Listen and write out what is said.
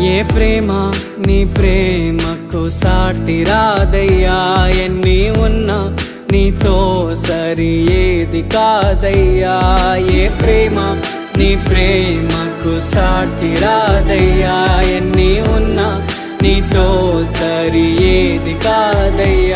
ఏ ప్రేమ నీ ప్రేమకు సాటి రాదయ్యా, ఎన్ని ఉన్నా నీతో సరి ఏది కాదయ్యా. ఏ ప్రేమ నీ ప్రేమకు సాటి రాదయ్యా, ఎన్ని ఉన్నా నీతో సరి ఏది కాదయ్యా.